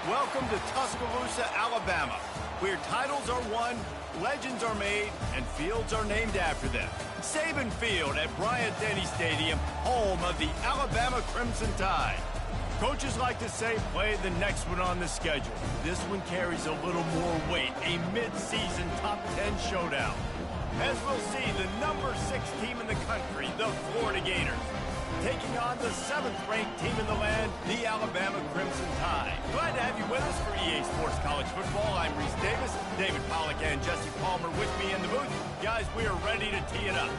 Welcome to Tuscaloosa, Alabama, where titles are won, legends are made, and fields are named after them. Saban Field at Bryant-Denny Stadium, home of the Alabama Crimson Tide. Coaches like to say, play the next one on the schedule. This one carries a little more weight, a mid-season top 10 showdown. As we'll see, the number 6 team in the country, the Florida Gators, taking on the 7th-ranked team in the land, the Alabama Crimson Tide. Glad to have you with us for EA Sports College Football. I'm Reese Davis, David Pollack and Jesse Palmer with me in the booth. Guys, we are ready to tee it up.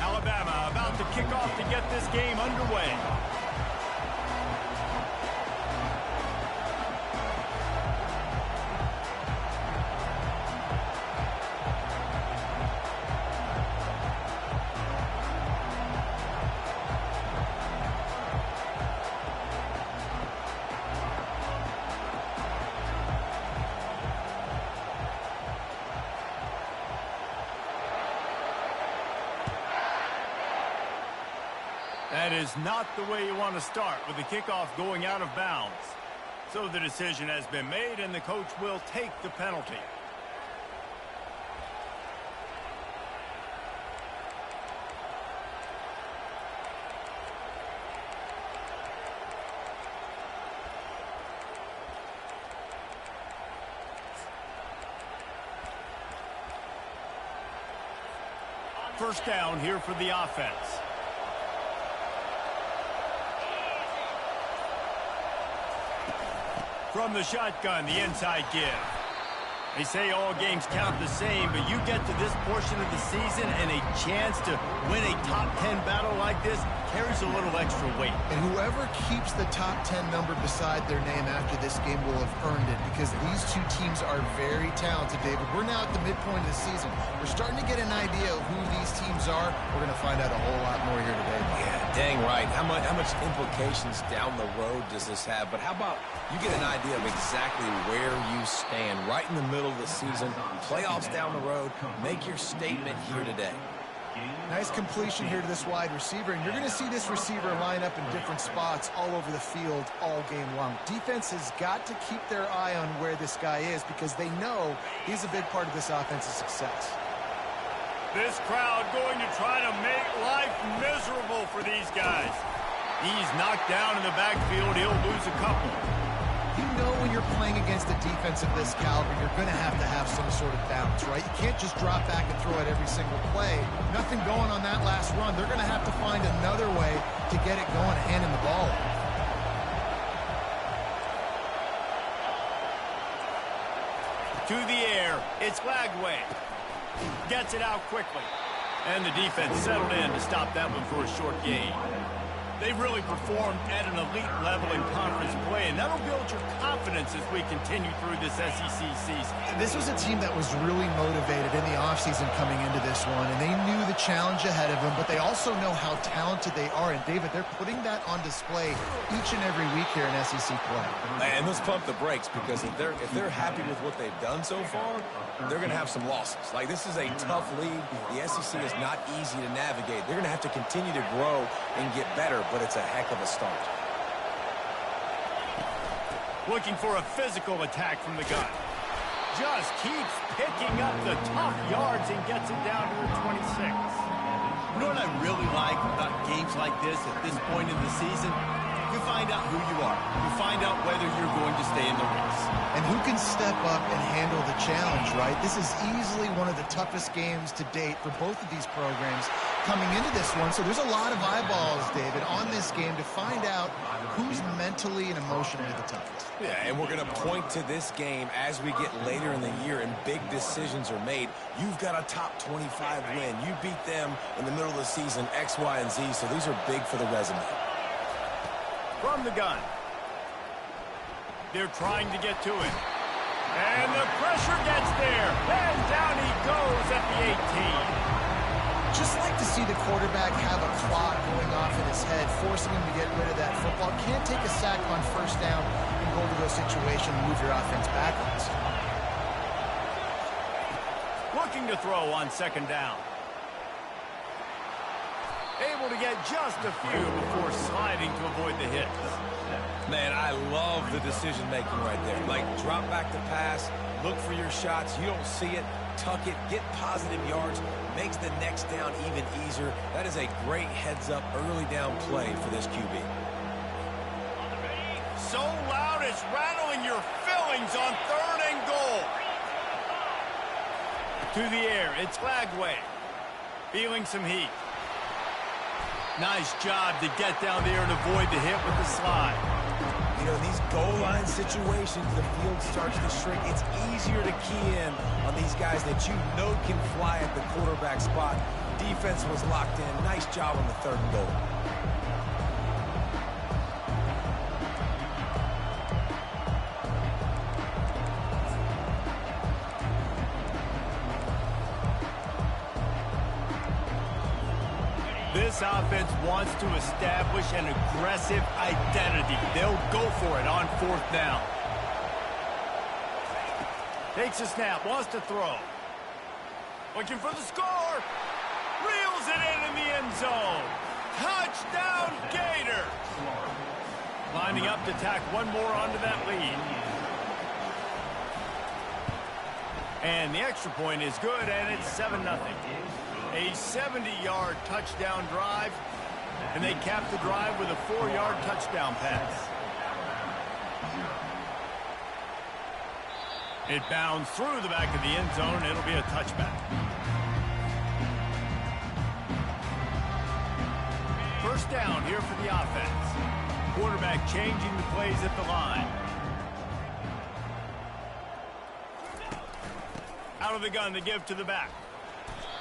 Alabama about to kick off to get this game underway. That is not the way you want to start with the kickoff going out of bounds. So the decision has been made and the coach will take the penalty. First down here for the offense. From the shotgun, the inside give. They say all games count the same, but you get to this portion of the season and a chance to win a top 10 battle like this carries a little extra weight. And whoever keeps the top 10 number beside their name after this game will have earned it, because these two teams are very talented, David. We're now at the midpoint of the season. We're starting to get an idea of who these teams are. We're going to find out a whole lot more here today. Yeah, dang right. How much implications down the road does this have? But how about you get an idea of exactly where you stand right in the middle of the season, playoffs down the road, make your statement here today. Nice completion here to this wide receiver, and you're going to see this receiver line up in different spots all over the field all game long. Defense has got to keep their eye on where this guy is, because they know he's a big part of this offense's success. This crowd going to try to make life miserable for these guys. He's knocked down in the backfield. He'll lose a couple. You know when you're playing against a defense of this caliber, you're going to have some sort of balance, right? You can't just drop back and throw it every single play. Nothing going on that last run. They're going to have to find another way to get it going, handing the ball off. To the air, it's Lagway. Gets it out quickly. And the defense settled in to stop that one for a short gain. They've really performed at an elite level in conference play, and that'll build your confidence as we continue through this SEC season. This was a team that was really motivated in the offseason coming into this one, and they knew the challenge ahead of them, but they also know how talented they are. And, David, they're putting that on display each and every week here in SEC play. And let's pump the brakes, because if they're happy with what they've done so far, they're going to have some losses. Like, this is a tough league. The SEC is not easy to navigate. They're going to have to continue to grow and get better, but it's a heck of a start. Looking for a physical attack from the gun. Just keeps picking up the tough yards and gets it down to the 26. You know what I really like about games like this at this point in the season? You find out who you are. You find out whether you're going to stay in the race. And who can step up and handle the challenge, right? This is easily one of the toughest games to date for both of these programs coming into this one. So there's a lot of eyeballs, David, on this game to find out who's mentally and emotionally the toughest. Yeah, and we're going to point to this game as we get later in the year and big decisions are made. You've got a top 25 win. You beat them in the middle of the season, X, Y, and Z, so these are big for the resume. From the gun. They're trying to get to it. And the pressure gets there. And down he goes at the 18. Just like to see the quarterback have a clock going off in his head, forcing him to get rid of that football. Can't take a sack on first down and go to a situation and move your offense backwards. Looking to throw on second down. Able to get just a few before sliding to avoid the hit. Man, I love the decision-making right there. Like, drop back to pass, look for your shots. You don't see it, tuck it, get positive yards, makes the next down even easier. That is a great heads-up early down play for this QB. So loud it's rattling your fillings on 3rd and goal. To the air, it's Lagway. Feeling some heat. Nice job to get down there and avoid the hit with the slide. You know, in these goal line situations, the field starts to shrink. It's easier to key in on these guys that you know can fly at the quarterback spot. Defense was locked in. Nice job on the 3rd and goal. This offense wants to establish an aggressive identity. They'll go for it on 4th down. Takes a snap, wants to throw. Looking for the score. Reels it in the end zone. Touchdown, Gator. Lining up to tack one more onto that lead. And the extra point is good, and it's 7-0. A 70-yard touchdown drive, and they cap the drive with a 4-yard touchdown pass. It bounds through the back of the end zone. It'll be a touchback. First down here for the offense. Quarterback changing the plays at the line. Out of the gun to give to the back.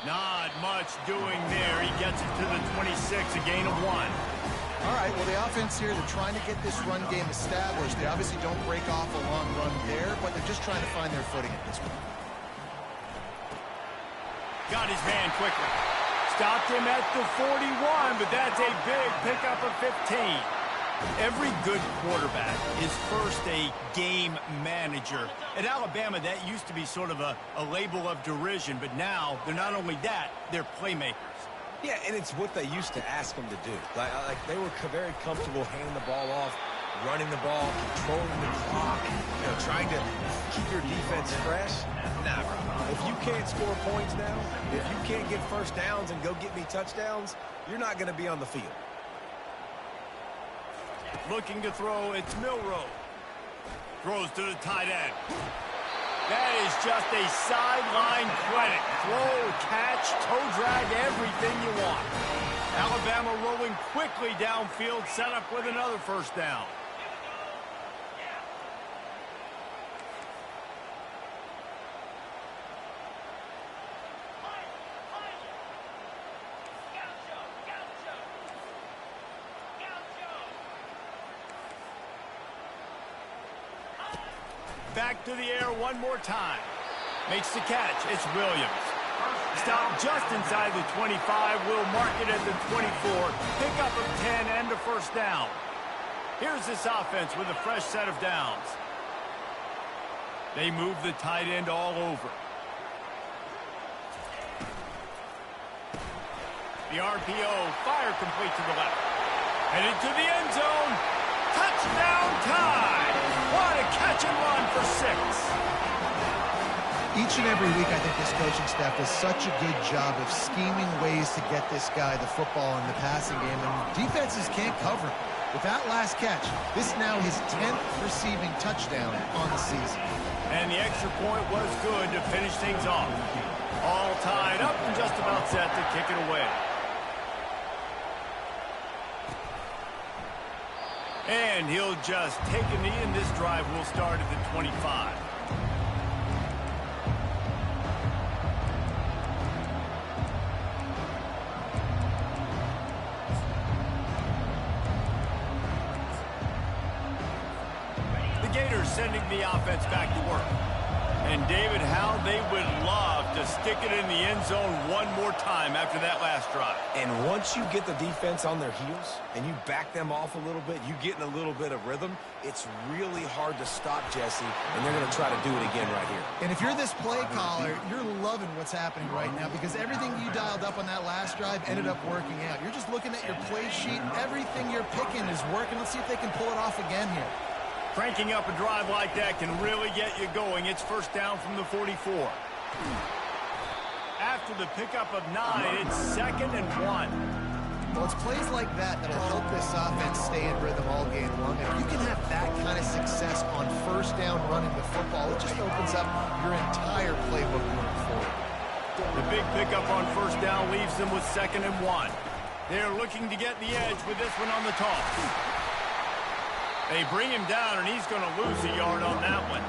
Not much doing there. He gets it to the 26, a gain of 1. All right, well, the offense here, they're trying to get this run game established. They obviously don't break off a long run there, but they're just trying to find their footing at this point. Got his man quickly. Stopped him at the 41, but that's a big pickup of 15. Every good quarterback is first a game manager. At Alabama, that used to be sort of a label of derision, but now they're not only that, they're playmakers. Yeah, and it's what they used to ask them to do. Like they were very comfortable handing the ball off, running the ball, controlling the clock, trying to keep your defense fresh. Nah, bro. If you can't score points now, if you can't get first downs and go get me touchdowns, you're not going to be on the field. Looking to throw, it's Milroe. Throws to the tight end. That is just a sideline credit. Throw, catch, toe drag, everything you want. Alabama rolling quickly downfield, set up with another first down. Back to the air one more time. Makes the catch. It's Williams. Stopped just inside the 25. Will mark it at the 24. Pickup of 10 and a first down. Here's this offense with a fresh set of downs. They move the tight end all over. The RPO, fire complete to the left. Headed to the end zone. Touchdown time. What a catch and run for 6. Each and every week, I think this coaching staff does such a good job of scheming ways to get this guy the football in the passing game, and defenses can't cover. With that last catch, this is now his 10th receiving touchdown on the season. And the extra point was good to finish things off. All tied up and just about set to kick it away. And he'll just take a knee, and this drive will start at the 25. The Gators sending the offense back to work. And David, how they would love to stick it in the end zone one more time after that last drive. And once you get the defense on their heels and you back them off a little bit, you get in a little bit of rhythm, it's really hard to stop, Jesse, and they're going to try to do it again right here. And if you're this play caller, you're loving what's happening right now because everything you dialed up on that last drive ended up working out. You're just looking at your play sheet. Everything you're picking is working. Let's see if they can pull it off again here. Cranking up a drive like that can really get you going. It's first down from the 44. After the pickup of 9, it's 2nd and 1. Well, it's plays like that that'll help this offense stay in rhythm all game long. If you can have that kind of success on first down running the football, it just opens up your entire playbook moving forward. The big pickup on first down leaves them with 2nd and 1. They're looking to get the edge with this one on the toss. They bring him down, and he's going to lose a yard on that one.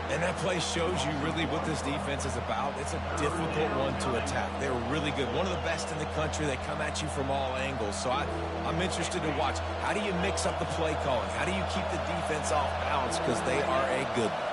And that play shows you really what this defense is about. It's a difficult one to attack. They're really good. One of the best in the country. They come at you from all angles. So I'm interested to watch. How do you mix up the play calling? How do you keep the defense off balance? Because they are a good one.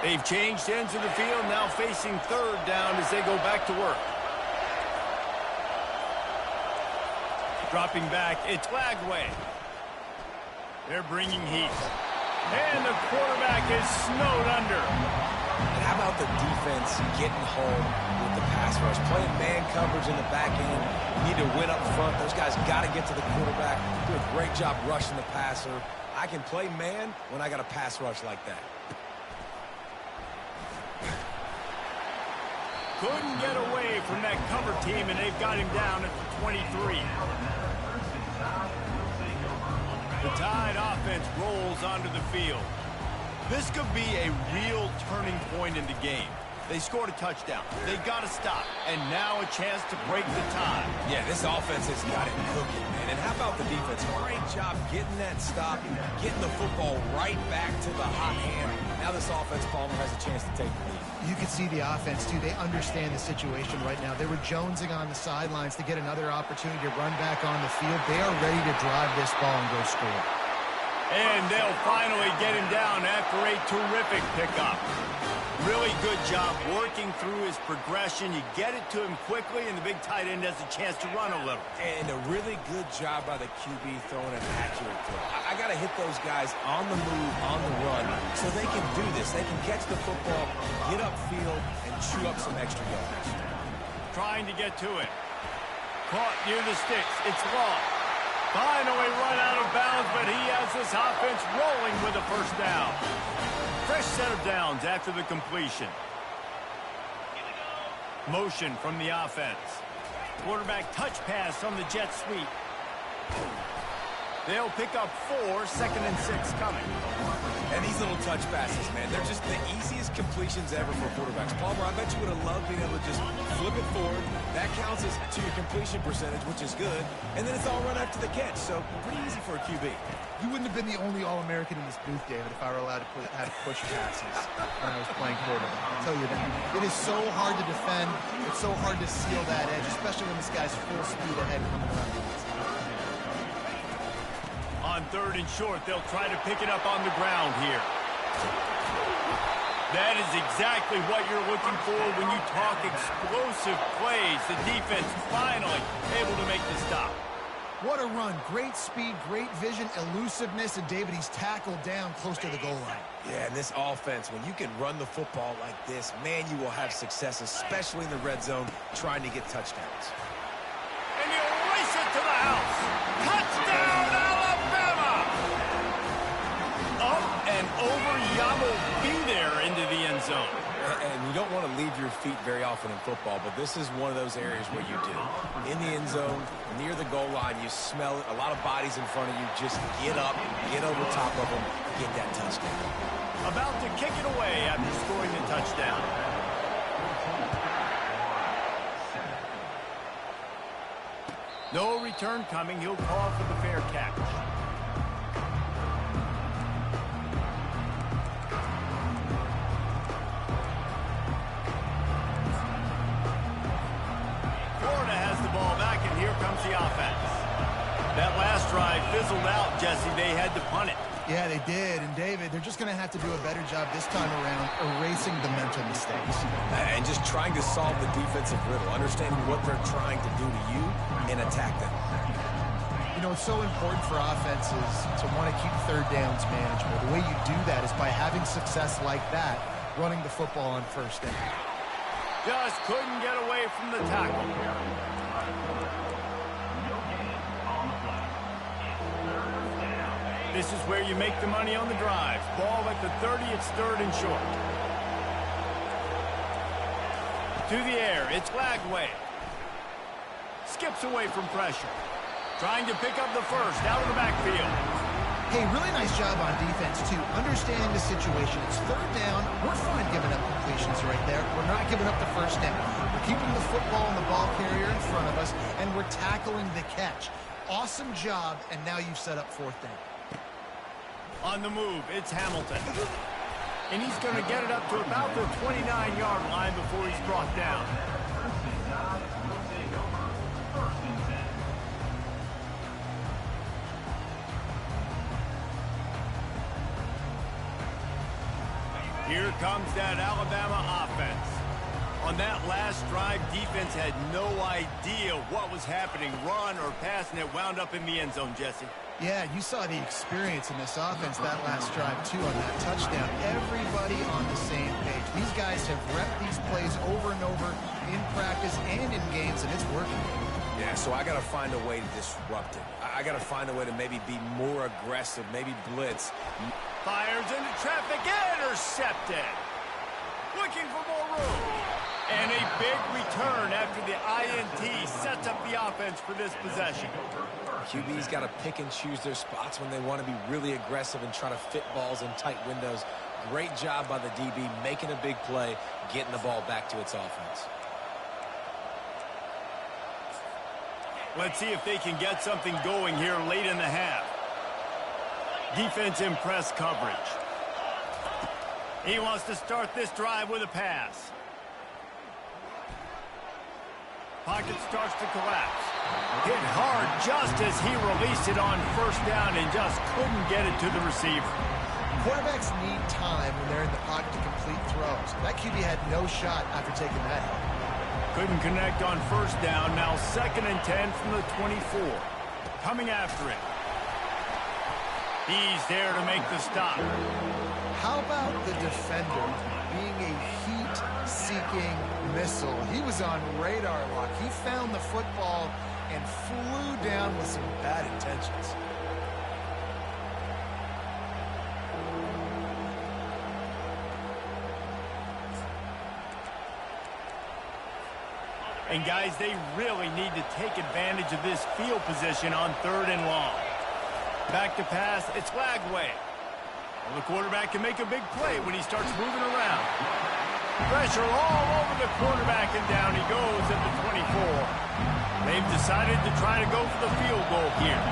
They've changed ends of the field, now facing 3rd down as they go back to work. Dropping back, it's Lagway. They're bringing heat. And the quarterback is snowed under. And how about the defense getting home with the pass rush? Playing man coverage in the back end. You need to win up front. Those guys got to get to the quarterback. Do a great job rushing the passer. I can play man when I got a pass rush like that. Couldn't get away from that cover team, and they've got him down at the 23. The Tide offense rolls onto the field. This could be a real turning point in the game. They scored a touchdown. They got to stop. And now a chance to break the tie. Yeah, this offense has got it cooking, man. And how about the defense? Great job getting that stop, getting the football right back to the hot hand. Now this offense, Palmer, has a chance to take the lead. You can see the offense, too. They understand the situation right now. They were jonesing on the sidelines to get another opportunity to run back on the field. They are ready to drive this ball and go score. And they'll finally get him down after a terrific pickup. Really good job working through his progression. You get it to him quickly, and the big tight end has a chance to run a little. And a really good job by the QB throwing an accurate throw. I got to hit those guys on the move, on the run, so they can do this. They can catch the football, get upfield, and chew up some extra yards. Trying to get to it. Caught near the sticks. It's long. Finally run out of bounds, but he has this offense rolling with a first down. Fresh set of downs after the completion. Motion from the offense. Quarterback touch pass on the jet sweep. They'll pick up 4, 2nd and 6 coming. And these little touch passes, man, they're just the easiest completions ever for quarterbacks. Palmer, I bet you would have loved being able to just flip it forward. That counts as to your completion percentage, which is good. And then it's all run after the catch, so pretty easy for a QB. You wouldn't have been the only All-American in this booth, David, if I were allowed to have push passes when I was playing quarterback. I'll tell you that. It is so hard to defend. It's so hard to seal that edge, especially when this guy's full speed ahead coming around the outside. On 3rd and short, they'll try to pick it up on the ground here. That is exactly what you're looking for when you talk explosive plays. The defense finally able to make the stop. What a run. Great speed, great vision, elusiveness, and David, he's tackled down close to the goal line. Yeah, and this offense, when you can run the football like this, man, you will have success, especially in the red zone, trying to get touchdowns. And he'll race it to the house. Touchdown, Alabama! you don't want to leave your feet very often in football, but this is one of those areas where you do. In the end zone, near the goal line, you smell it. A lot of bodies in front of you. Just get up, get over top of them, get that touchdown. About to kick it away after scoring the touchdown. No return coming. He'll call for the fair catch. Florida has the ball back, and here comes the offense. That last drive fizzled out, Jesse. They had to punt it. Yeah, they did. And, David, they're just going to have to do a better job this time around erasing the mental mistakes. And just trying to solve the defensive riddle, understanding what they're trying to do to you and attack them. You know, it's so important for offenses to want to keep third downs manageable. The way you do that is by having success like that, running the football on first down. Just couldn't get away from the tackle. This is where you make the money on the drives. Ball at the 30, it's third and short. To the air, it's Lagway. Skips away from pressure. Trying to pick up the first, out of the backfield. Hey, really nice job on defense, too. Understanding the situation. It's third down. We're fine giving up completions right there. We're not giving up the first down. We're keeping the football and the ball carrier in front of us, and we're tackling the catch. Awesome job, and now you've set up fourth down. On the move, it's Hamilton. And he's going to get it up to about the 29-yard line before he's brought down. Here comes that Alabama offense. On that last drive, defense had no idea what was happening, run or pass, and it wound up in the end zone, Jesse. Yeah, you saw the experience in this offense that last drive, too, on that touchdown. Everybody on the same page. These guys have repped these plays over and over in practice and in games, and it's working. Yeah, so I got to find a way to disrupt it. I got to find a way to maybe be more aggressive, maybe blitz. Fires into traffic, intercepted. Looking for more room. And a big return after the INT sets up the offense for this possession. QB's got to pick and choose their spots when they want to be really aggressive and try to fit balls in tight windows. Great job by the DB making a big play, getting the ball back to its offense. Let's see if they can get something going here late in the half. Defense in press coverage. He wants to start this drive with a pass. Pocket starts to collapse. Hit hard just as he released it on first down and just couldn't get it to the receiver. Quarterbacks need time when they're in the pocket to complete throws. That QB had no shot after taking that hit. Couldn't connect on first down. Now 2nd and 10 from the 24. Coming after it. He's there to make the stop. How about the defender being a heat-seeking missile? He was on radar lock. He found the football and flew down with some bad intentions. And guys, they really need to take advantage of this field position on 3rd and long. Back to pass, it's Lagway. Well, the quarterback can make a big play when he starts moving around. Pressure all over the quarterback, and down he goes at the 24. They've decided to try to go for the field goal here.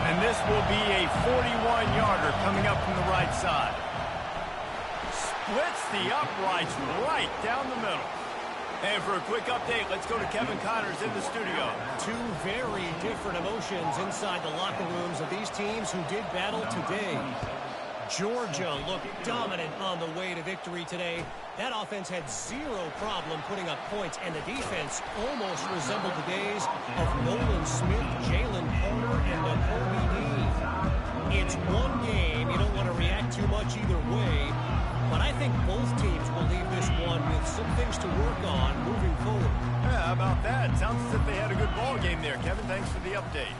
And this will be a 41-yarder coming up from the right side. Splits the uprights right down the middle. And for a quick update, let's go to Kevin Connors in the studio. Two very different emotions inside the locker rooms of these teams who did battle today. Georgia looked dominant on the way to victory today. That offense had zero problem putting up points, and the defense almost resembled the days of Nolan Smith, Jalen Carter, and Nakobe Dean. It's one game. You don't want to react too much either way. But I think both teams will leave this one with some things to work on moving forward. Yeah, how about that? Sounds as if they had a good ball game there. Kevin, thanks for the update.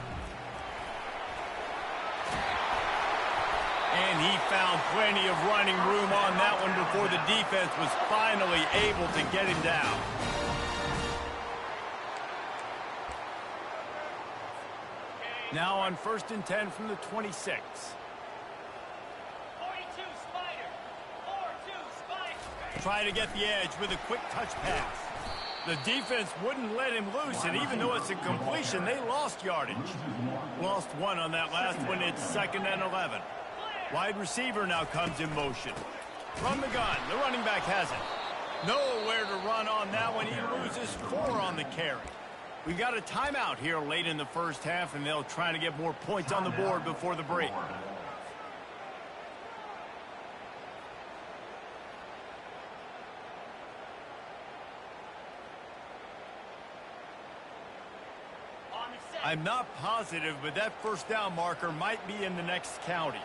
And he found plenty of running room on that one before the defense was finally able to get him down. Now on 1st and 10 from the 26. 42 Spider. 4-2 Spider. Try to get the edge with a quick touch pass. The defense wouldn't let him loose, and even though it's a completion, they lost yardage. Lost one on that last one. It's 2nd and 11. Wide receiver now comes in motion. From the gun, the running back has it. Nowhere to run on that one. He loses 4 on the carry. We got a timeout here late in the first half, and they'll try to get more points on the board before the break. I'm not positive, but that first down marker might be in the next county.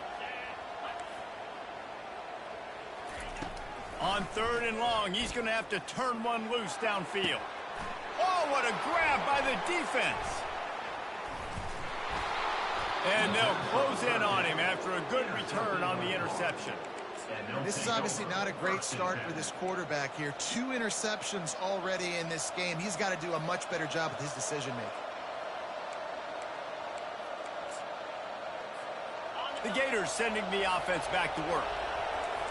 On 3rd and long, he's going to have to turn one loose downfield. Oh, what a grab by the defense. And they'll close in on him after a good return on the interception. This is obviously not a great start for this quarterback here. 2 interceptions already in this game. He's got to do a much better job with his decision-making. The Gators sending the offense back to work.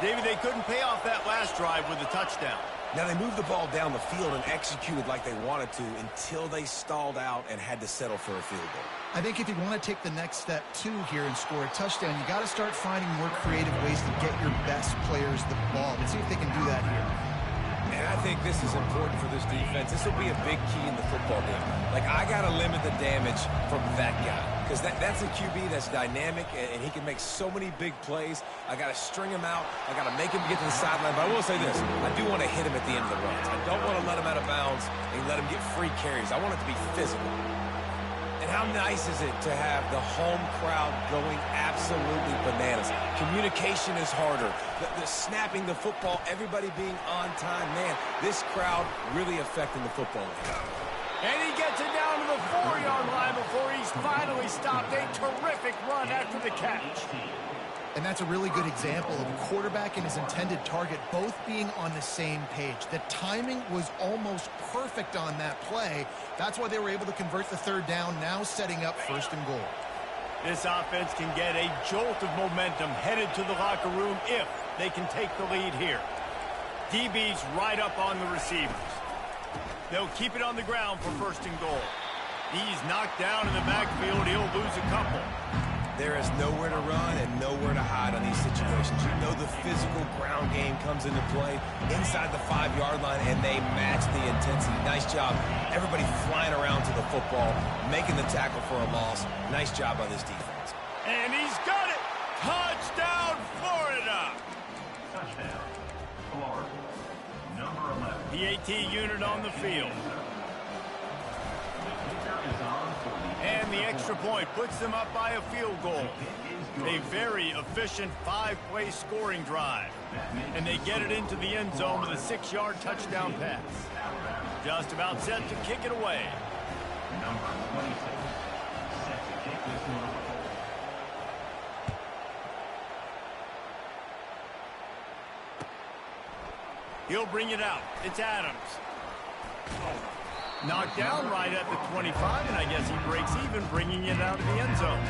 David, they couldn't pay off that last drive with a touchdown. Now, they moved the ball down the field and executed like they wanted to until they stalled out and had to settle for a field goal. I think if you want to take the next step, too, here and score a touchdown, you got to start finding more creative ways to get your best players the ball. Let's see if they can do that here. And I think this is important for this defense. This will be a big key in the football game. Like, I got to limit the damage from that guy. Because that's a QB that's dynamic, and he can make so many big plays. I got to string him out. I got to make him get to the sideline. But I will say this. I do want to hit him at the end of the runs. I don't want to let him out of bounds and let him get free carries. I want it to be physical. And how nice is it to have the home crowd going absolutely bananas? Communication is harder. The snapping the football, everybody being on time. Man, this crowd really affecting the football game. And he gets it down to the 4-yard line before he's finally stopped. A terrific run after the catch. And that's a really good example of a quarterback and his intended target both being on the same page. The timing was almost perfect on that play. That's why they were able to convert the 3rd down, now setting up 1st and goal. This offense can get a jolt of momentum headed to the locker room if they can take the lead here. DB's right up on the receivers. They'll keep it on the ground for 1st and goal. He's knocked down in the backfield. He'll lose a couple. There is nowhere to run and nowhere to hide on these situations. You know the physical ground game comes into play inside the 5-yard line, and they match the intensity. Nice job. Everybody flying around to the football, making the tackle for a loss. Nice job by this defense. And he's got it. Touchdown, Florida. Touchdown, Florida. Number 11. The AT unit on the field. And the extra point puts them up by a field goal. A very efficient 5-play scoring drive. And they get it into the end zone with a 6-yard touchdown pass. Just about set to kick it away. Number 26. Set to kick this one away. He'll bring it out. It's Adams. Knocked down right at the 25, and I guess he breaks even, bringing it out of the end zone.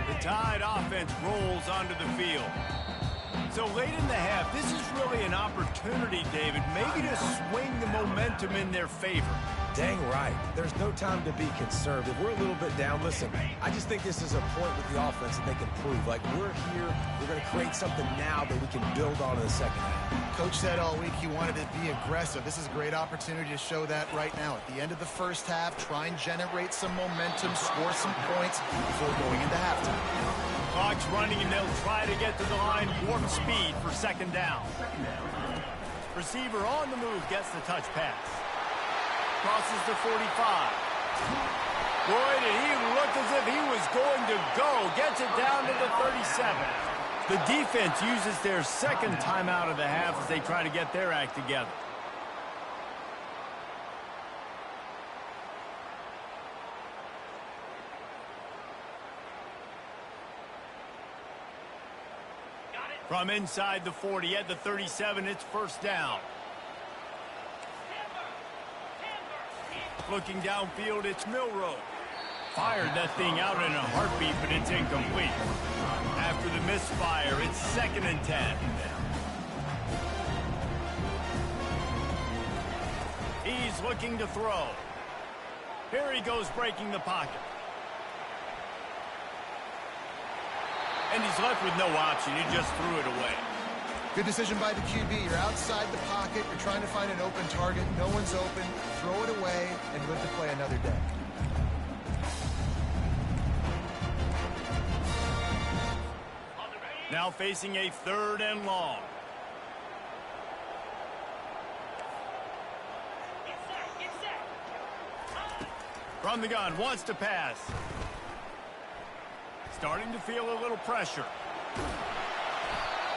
The Tide offense rolls onto the field. So late in the half, this is really an opportunity, David, maybe to swing the momentum in their favor. Dang right. There's no time to be conservative. We're a little bit down. Listen, I just think this is a point with the offense that they can prove. Like, we're here. We're going to create something now that we can build on in the second half. Coach said all week he wanted to be aggressive. This is a great opportunity to show that right now. At the end of the first half, try and generate some momentum, score some points before going into halftime. Clock's running, and they'll try to get to the line, warp speed for 2nd down. Receiver on the move gets the touch pass. Crosses the 45. Boyd, and he looked as if he was going to go. Gets it down to the 37. The defense uses their second timeout of the half as they try to get their act together. From inside the 40 at the 37, it's first down. Looking downfield, it's Milroe. Fired that thing out in a heartbeat, but it's incomplete. After the misfire, it's 2nd and 10. He's looking to throw. Here he goes, breaking the pocket. And he's left with no option. He just threw it away. Good decision by the QB. You're outside the pocket. You're trying to find an open target. No one's open. Throw it away and live to play another day. Now facing a 3rd and long. From the gun, wants to pass. Starting to feel a little pressure.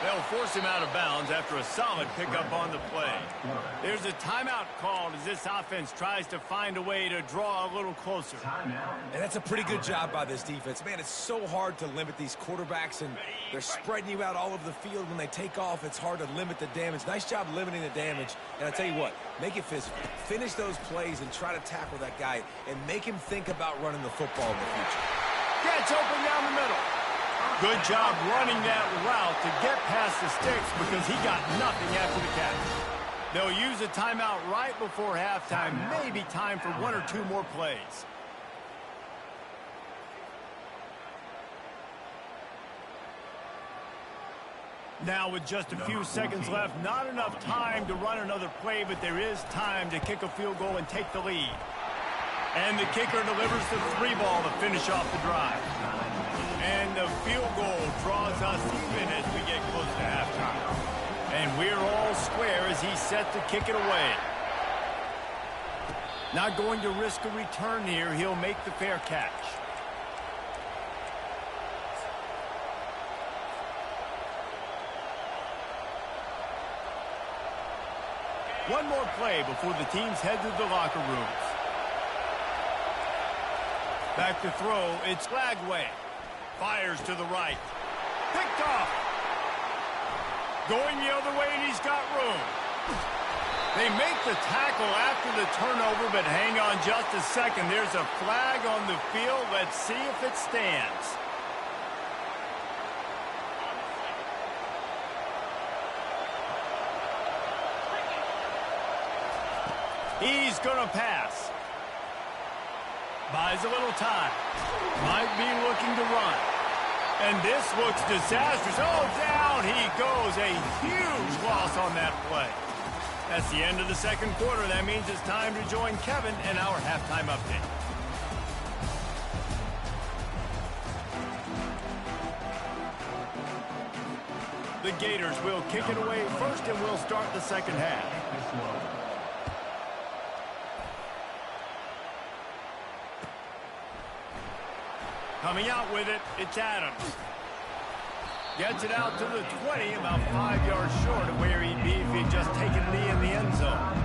They'll force him out of bounds after a solid pickup on the play. There's a timeout called as this offense tries to find a way to draw a little closer. And that's a pretty good job by this defense. Man, it's so hard to limit these quarterbacks, and they're spreading you out all over the field. When they take off, it's hard to limit the damage. Nice job limiting the damage. And I tell you what, make it physical. Finish those plays and try to tackle that guy and make him think about running the football in the future. Gets open down the middle. Good job running that route to get past the sticks because he got nothing after the catch. They'll use a timeout right before halftime. Maybe time for 1 or 2 more plays. Now with just a few seconds left, not enough time to run another play, but there is time to kick a field goal and take the lead. And the kicker delivers the 3 ball to finish off the drive. And the field goal draws us even as we get close to halftime. And we're all square as he's set to kick it away. Not going to risk a return here. He'll make the fair catch. One more play before the teams head to the locker rooms. Back to throw, it's Lagway. Fires to the right. Picked off. Going the other way, and he's got room. They make the tackle after the turnover, but hang on just a second. There's a flag on the field. Let's see if it stands. He's going to pass. Buys a little time. Might be looking to run. And this looks disastrous. Oh, down he goes. A huge loss on that play. That's the end of the second quarter. That means it's time to join Kevin in our halftime update. The Gators will kick it away first, and we'll start the second half. Coming out with it, it's Adams. Gets it out to the 20, about 5 yards short of where he'd be if he'd just taken a knee in the end zone.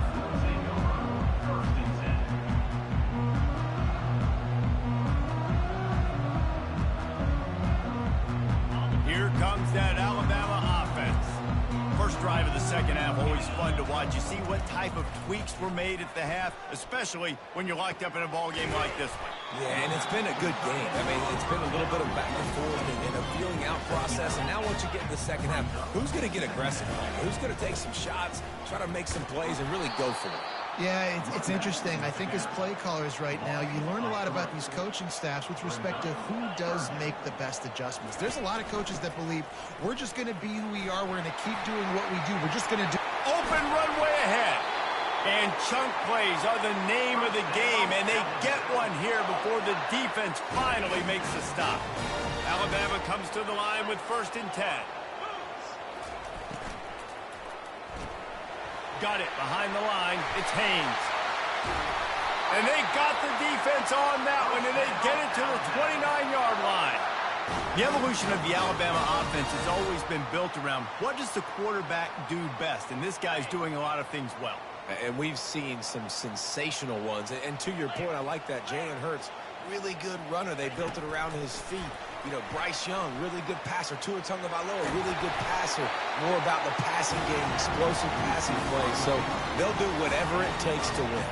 Here comes that Alabama offense. First drive of the second half, always fun to watch. You see what type of tweaks were made at the half, especially when you're locked up in a ball game like this one. Yeah, and it's been a good game. I mean, it's been a little bit of back and forth and a feeling out process. And now once you get in the second half, who's going to get aggressive? Who's going to take some shots, try to make some plays, and really go for it? Yeah, it's interesting. I think as play callers right now, you learn a lot about these coaching staffs with respect to who does make the best adjustments. There's a lot of coaches that believe we're just going to be who we are. We're going to keep doing what we do. We're just going to do. Open runway ahead. And chunk plays are the name of the game, and they get one here before the defense finally makes the stop. Alabama comes to the line with 1st and 10. Got it behind the line. It's Haynes. And they got the defense on that one, and they get it to the 29-yard line. The evolution of the Alabama offense has always been built around what does the quarterback do best, and this guy's doing a lot of things well. And we've seen some sensational ones. And to your point, I like that. Jalen Hurts, really good runner. They built it around his feet. You know, Bryce Young, really good passer. Tua Tagovailoa, really good passer. More about the passing game, explosive passing plays. So they'll do whatever it takes to win.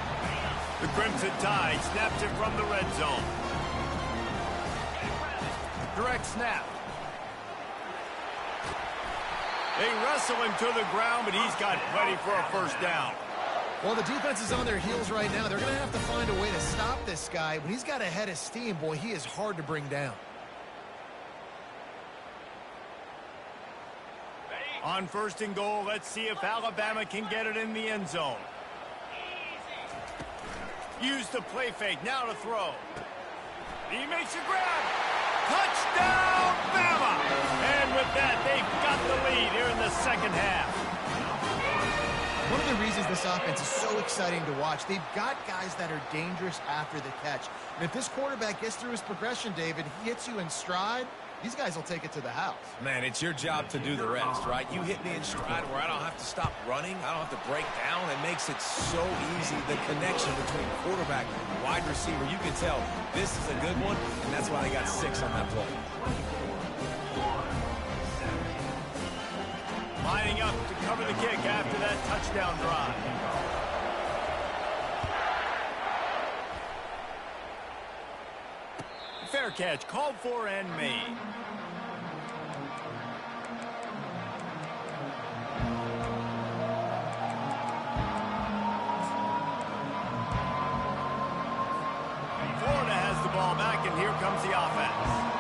The Crimson Tide snaps it from the red zone. Direct snap. They wrestle him to the ground, but he's got plenty for a first down. Well, the defense is on their heels right now. They're going to have to find a way to stop this guy. When he's got a head of steam, boy, he is hard to bring down. On first and goal, let's see if Alabama can get it in the end zone. Use the play fake, now to throw. He makes a grab. Touchdown, Bama! And with that, they've got the lead here in the second half. One of the reasons this offense is so exciting to watch, they've got guys that are dangerous after the catch. And if this quarterback gets through his progression, David, he hits you in stride, these guys will take it to the house. Man, it's your job to do the rest, right? You hit me in stride where I don't have to stop running. I don't have to break down. It makes it so easy, the connection between quarterback and wide receiver. You can tell this is a good one, and that's why they got 6 on that play. Lining up to cover the kick after that touchdown drive. Fair catch, called for and made. Florida has the ball back, and here comes the offense.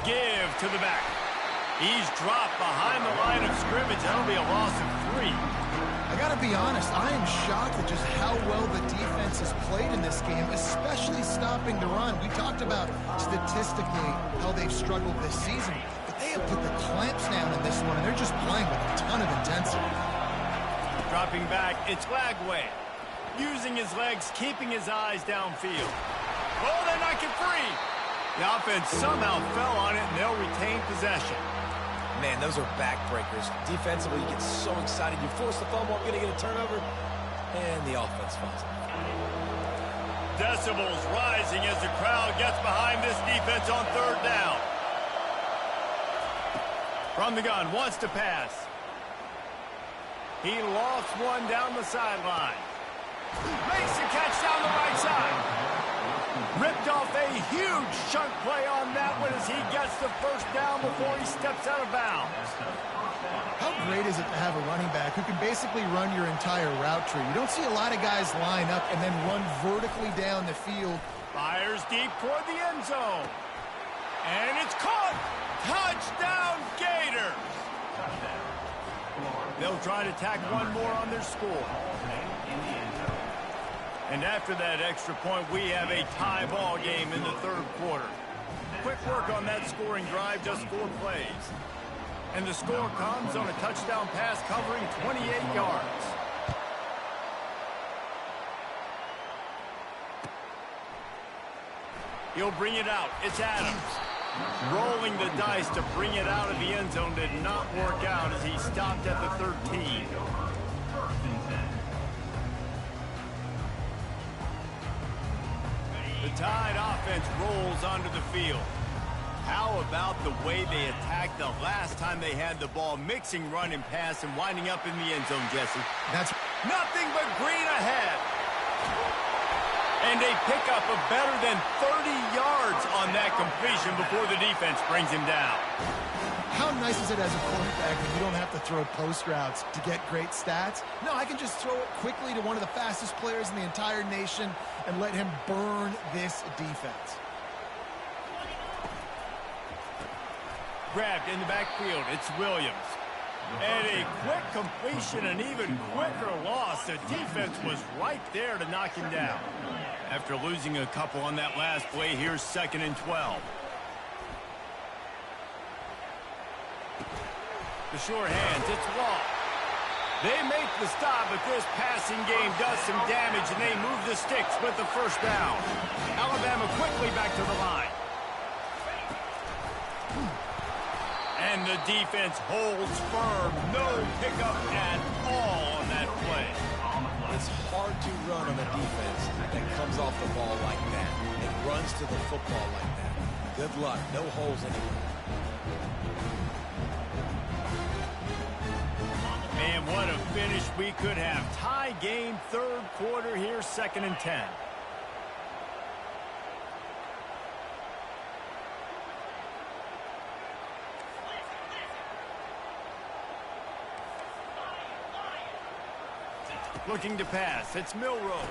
Give to the back. He's dropped behind the line of scrimmage. That'll be a loss of 3. I got to be honest, I am shocked at just how well the defense has played in this game, especially stopping the run. We talked about statistically how they've struggled this season, but they have put the clamps down in this one, and they're just playing with a ton of intensity. Dropping back, it's Lagway. Using his legs, keeping his eyes downfield. Oh, they knock it free. The offense somehow fell on it, and they'll retain possession. Man, those are backbreakers. Defensively, you get so excited. You force the fumble, I'm going to get a turnover, and the offense falls. Decibels rising as the crowd gets behind this defense on third down. From the gun, wants to pass. He lofts one down the sideline. Makes the catch down the right side. Ripped off a huge chunk play on that one as he gets the first down before he steps out of bounds. How great is it to have a running back who can basically run your entire route tree? You don't see a lot of guys line up and then run vertically down the field. Fires deep toward the end zone. And it's caught. Touchdown, Gators. They'll try to tack one more on their score. And after that extra point, we have a tie ball game in the third quarter. Quick work on that scoring drive, just 4 plays. And the score comes on a touchdown pass covering 28 yards. He'll bring it out. It's Adams. Rolling the dice to bring it out of the end zone did not work out as he stopped at the 13. The Tide offense rolls onto the field. How about the way they attacked the last time they had the ball, mixing run and pass and winding up in the end zone, Jesse? That's nothing but green ahead. And they pick up a better than 30 yards on that completion before the defense brings him down. How nice is it as a quarterback when you don't have to throw post routes to get great stats? No, I can just throw it quickly to one of the fastest players in the entire nation and let him burn this defense. Grabbed in the backfield, it's Williams. And a quick completion, an even quicker loss. The defense was right there to knock him down. After losing a couple on that last play, here's 2nd and 12. The short hands, it's Watt. They make the stop, but this passing game does some damage, and they move the sticks with the first down. Alabama quickly back to the line. And the defense holds firm. No pickup at all on that play. It's hard to run on a defense that comes off the ball like that and runs to the football like that. Good luck. No holes anywhere. Man, what a finish we could have. Tie game, third quarter here, 2nd and 10. Looking to pass. It's Milroe.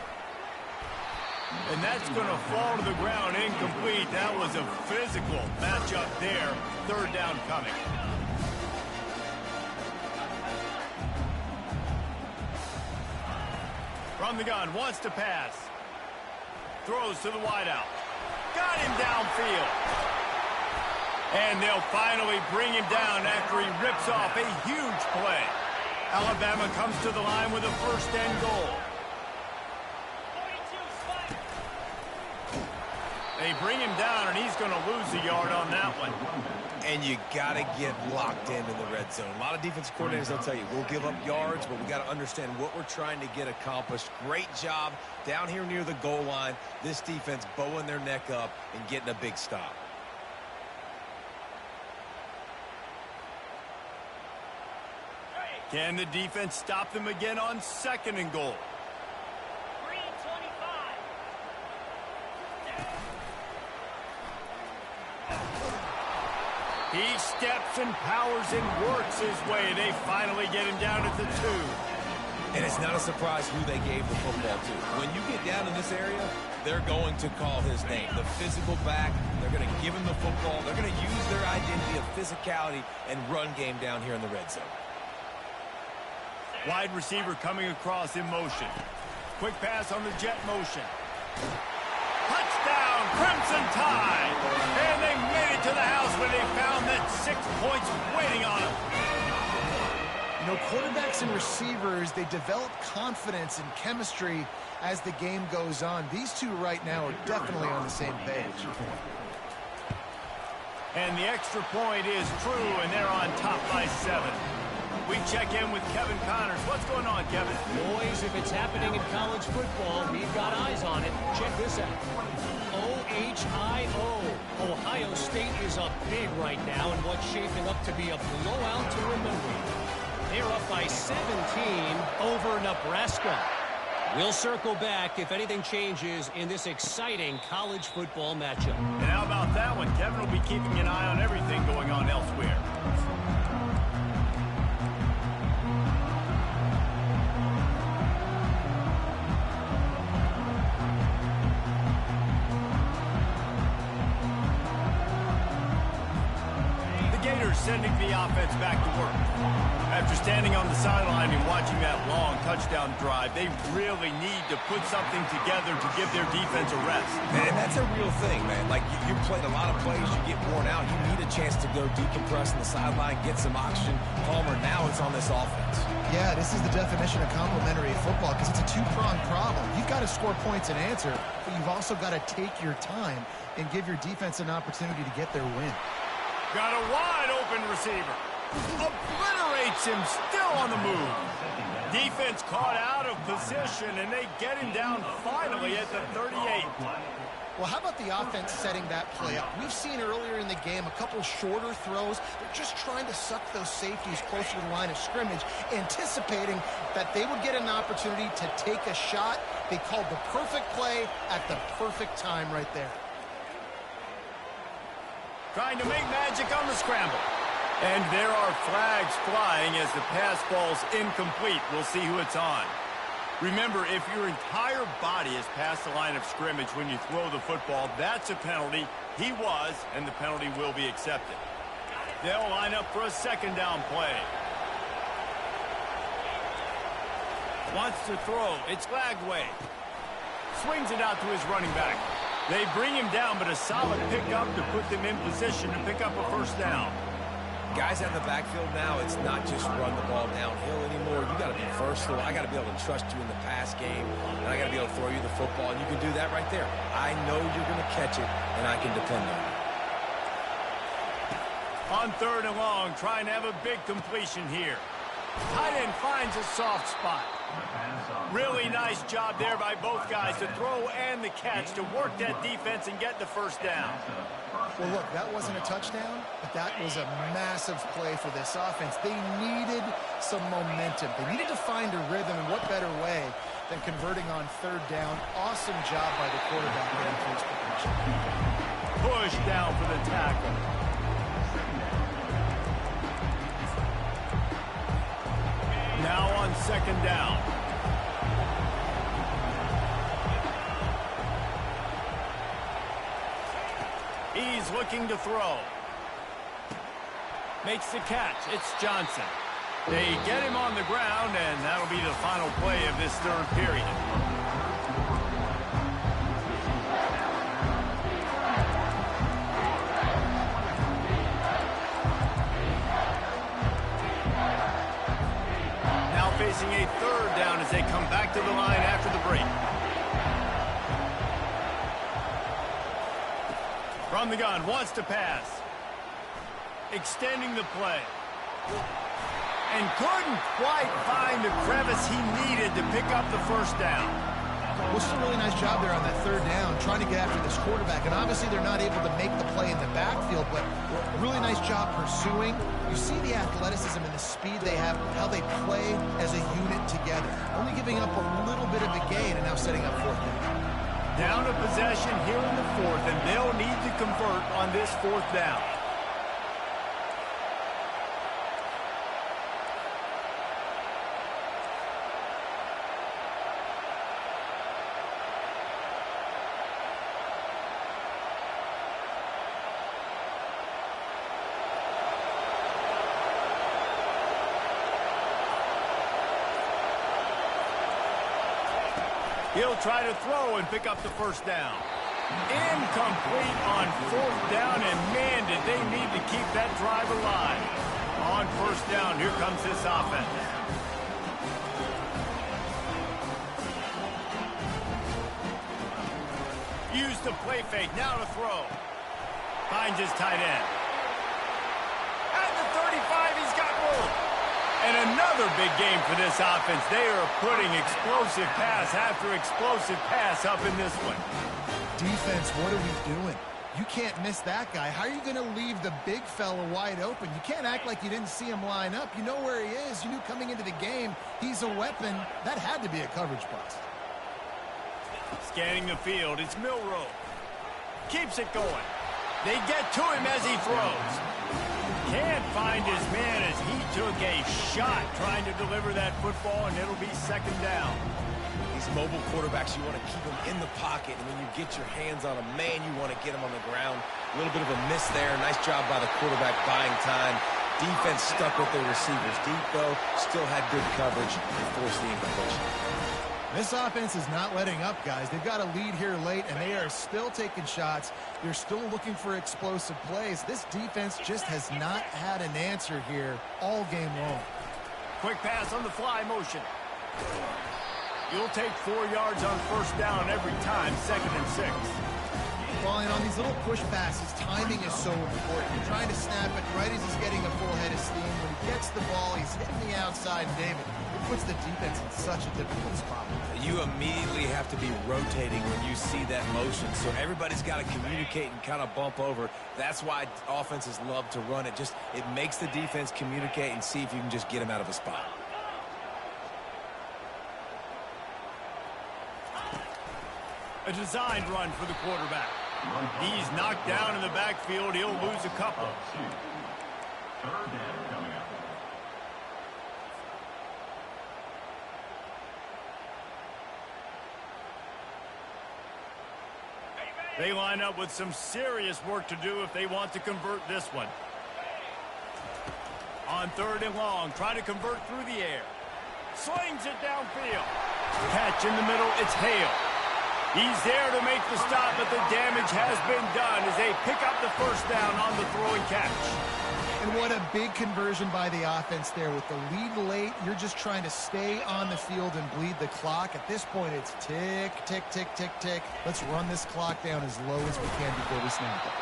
And that's going to fall to the ground incomplete. That was a physical matchup there. Third down coming. From the gun, wants to pass. Throws to the wideout. Got him downfield. And they'll finally bring him down after he rips off a huge play. Alabama comes to the line with a 1st and goal. 42, Spike. They bring him down, and he's going to lose a yard on that one. And you got to get locked in the red zone. A lot of defensive coordinators, they'll tell you, we'll give up yards, but we got to understand what we're trying to get accomplished. Great job down here near the goal line. This defense bowing their neck up and getting a big stop. Can the defense stop them again on 2nd and goal? Green 25. He steps and powers and works his way. They finally get him down at the 2. And it's not a surprise who they gave the football to. When you get down in this area, they're going to call his name. The physical back, they're going to give him the football. They're going to use their identity of physicality and run game down here in the red zone. Wide receiver coming across in motion. Quick pass on the jet motion. Touchdown, Crimson Tide! And they made it to the house when they found that 6 points waiting on them. You know, quarterbacks and receivers, they develop confidence and chemistry as the game goes on. These two right now are definitely on the same page. And the extra point is true, and they're on top by 7. We check in with Kevin Connors. What's going on, Kevin? Boys, if it's happening in college football, we've got eyes on it. Check this out. OHIO. Ohio State is up big right now in what's shaping up to be a blowout to remember. They're up by 17 over Nebraska. We'll circle back if anything changes in this exciting college football matchup. And how about that one? Kevin will be keeping an eye on everything going on elsewhere. Sending the offense back to work. After standing on the sideline and watching that long touchdown drive, they really need to put something together to give their defense a rest. And that's a real thing, man. Like, you played a lot of plays, you get worn out, you need a chance to go decompress on the sideline, get some oxygen. Palmer, now it's on this offense. Yeah, this is the definition of complementary football because it's a two-pronged problem. You've got to score points and answer, but you've also got to take your time and give your defense an opportunity to get their win. Got a wide-open receiver. Obliterates him, still on the move. Defense caught out of position, and they get him down finally at the 38. Well, how about the offense setting that play up? We've seen earlier in the game a couple shorter throws. They're just trying to suck those safeties closer to the line of scrimmage, anticipating that they would get an opportunity to take a shot. They called the perfect play at the perfect time right there. Trying to make magic on the scramble. And there are flags flying as the pass ball's incomplete. We'll see who it's on. Remember, if your entire body is past the line of scrimmage when you throw the football, that's a penalty. He was, and the penalty will be accepted. They'll line up for a 2nd down play. Wants to throw. It's Lagway. Swings it out to his running back. They bring him down, but a solid pickup to put them in position to pick up a 1st down. Guys out in the backfield now, it's not just run the ball downhill anymore. You got to be versatile. I got to be able to trust you in the pass game, and I got to be able to throw you the football, and you can do that right there. I know you're going to catch it, and I can depend on it. On 3rd and long, trying to have a big completion here. Tight end finds a soft spot. Really nice job there by both guys to throw and the catch to work that defense and get the first down. Well, look, that wasn't a touchdown, but that was a massive play for this offense. They needed some momentum. They needed to find a rhythm, and what better way than converting on 3rd down. Awesome job by the quarterback getting through his progression. Push down for the tackle. Now on 2nd down. He's looking to throw. Makes the catch. It's Johnson. They get him on the ground, and that'll be the final play of this 3rd period. Now facing a 3rd down as they come back to the line after the break. From the gun, wants to pass. Extending the play. And couldn't quite find the crevice he needed to pick up the first down. Well, it's a really nice job there on that 3rd down, trying to get after this quarterback. And obviously they're not able to make the play in the backfield, but really nice job pursuing. You see the athleticism and the speed they have, how they play as a unit together. Only giving up a little bit of a gain and now setting up 4th down. Down a possession here in the 4th, and they'll need to convert on this 4th down. He'll try to throw and pick up the first down. Incomplete on 4th down, and man, did they need to keep that drive alive. On 1st down, here comes this offense. Use the play fake, now to throw. Finds his tight end. At the 35, he's got room. And another big game for this offense. They are putting explosive pass after explosive pass up in this one. Defense, what are we doing? You can't miss that guy. How are you going to leave the big fella wide open? You can't act like you didn't see him line up. You know where he is. You knew coming into the game he's a weapon. That had to be a coverage bust. Scanning the field, it's Milroe. Keeps it going. They get to him as he throws. Can't find his man as he took a shot trying to deliver that football, and it'll be 2nd down. These mobile quarterbacks, you want to keep them in the pocket, and when you get your hands on them, man, you want to get them on the ground. A little bit of a miss there. Nice job by the quarterback buying time. Defense stuck with their receivers deep, though. Still had good coverage and forced the incompletion. This offense is not letting up, guys. They've got a lead here late, and they are still taking shots. They're still looking for explosive plays. This defense just has not had an answer here all game long. Quick pass on the fly motion. You'll take 4 yards on 1st down every time, 2nd and 6. Falling on these little push passes, timing is so important. You're trying to snap it right as he's getting a full head of steam. When he gets the ball, he's hitting the outside, David. It puts the defense in such a difficult spot. You immediately have to be rotating when you see that motion, so everybody's got to communicate and kind of bump over. That's why offenses love to run it. It makes the defense communicate and see if you can just get him out of a spot. A designed run for the quarterback. He's knocked down in the backfield. He'll lose a couple. 3rd down coming up. They line up with some serious work to do if they want to convert this one. On 3rd and long, try to convert through the air. Slings it downfield. Catch in the middle, it's Hale. He's there to make the stop, but the damage has been done as they pick up the 1st down on the throwing catch. And And what a big conversion by the offense there. With the lead late, you're just trying to stay on the field and bleed the clock. At this point, it's tick, tick, tick, tick, tick. Let's run this clock down as low as we can before we snap it.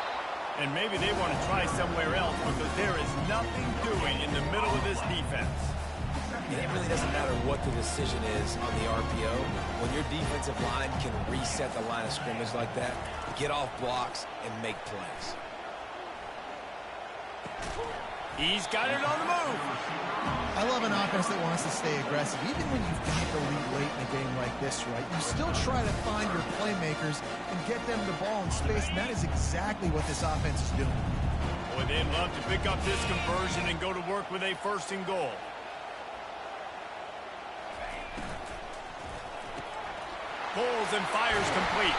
And maybe they want to try somewhere else because there is nothing doing in the middle of this defense. And it really doesn't matter what the decision is on the RPO. When your defensive line can reset the line of scrimmage like that, get off blocks and make plays. He's got it on the move. I love an offense that wants to stay aggressive. Even when you've got the lead late in a game like this, right, you still try to find your playmakers and get them the ball in space, and that is exactly what this offense is doing. Boy, they'd love to pick up this conversion and go to work with a 1st and goal. Pulls and fires complete.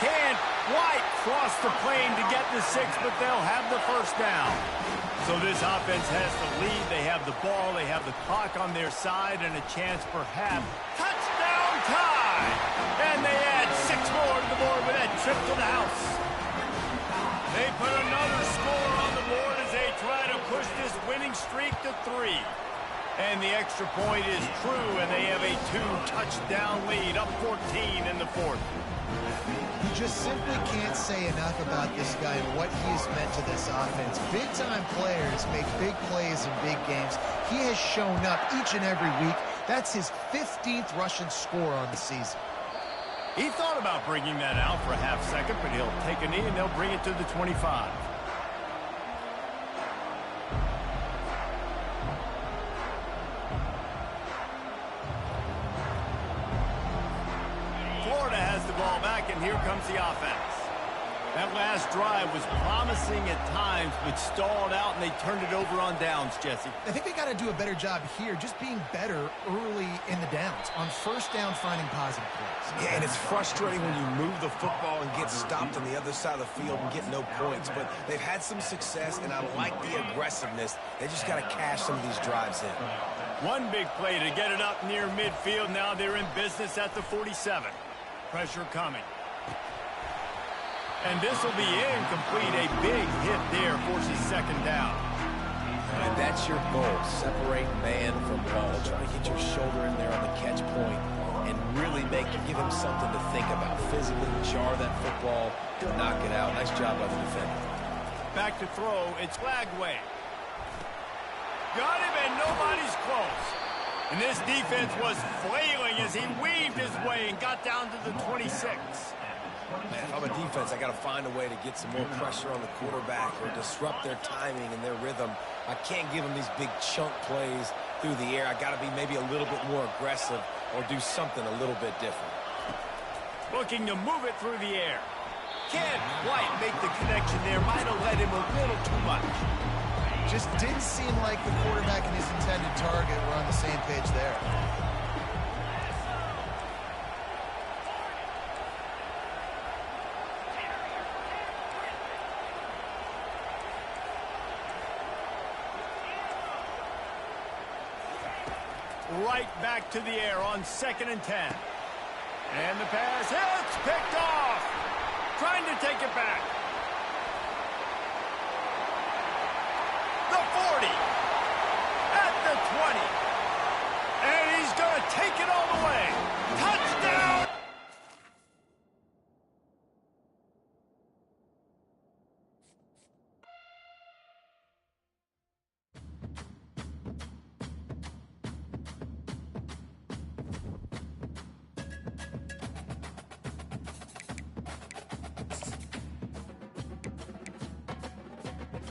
Can't quite cross the plane to get the 6, but they'll have the 1st down. So this offense has the lead. They have the ball. They have the clock on their side and a chance perhaps. Touchdown time! And they add 6 more to the board with that trip to the house. They put another score on the board as they try to push this winning streak to 3. And the extra point is true, and they have a 2-touchdown lead, up 14 in the 4th. You just simply can't say enough about this guy and what he has meant to this offense. Big-time players make big plays in big games. He has shown up each and every week. That's his 15th rushing score on the season. He thought about bringing that out for a half second, but he'll take a knee and they'll bring it to the 25. Florida has the ball back, and here comes the offense. That last drive was promising at times, but stalled out, and they turned it over on downs, Jesse. I think they got to do a better job here, just being better early in the downs, on 1st down, finding positive plays. Yeah, and it's frustrating when you move the football and get stopped on the other side of the field and get no points, but they've had some success, and I like the aggressiveness. They just got to cash some of these drives in. One big play to get it up near midfield. Now they're in business at the 47. Pressure coming. And this will be incomplete. A big hit there forces 2nd down. And that's your goal. Separate man from ball. Try to get your shoulder in there on the catch point and really give him something to think about. Physically jar that football and knock it out. Nice job by the defender. Back to throw. It's Lagway. Got him, and nobody's close. And this defense was flailing as he weaved his way and got down to the 26. Man, if I'm a defense, I got to find a way to get some more pressure on the quarterback or disrupt their timing and their rhythm. I can't give them these big chunk plays through the air. I got to be maybe a little bit more aggressive or do something a little bit different. Looking to move it through the air. Can't quite make the connection there. Might have led him a little too much. Just didn't seem like the quarterback and his intended target were on the same page there. Right back to the air on 2nd and 10. And the pass hits, picked off. Trying to take it back. The 40.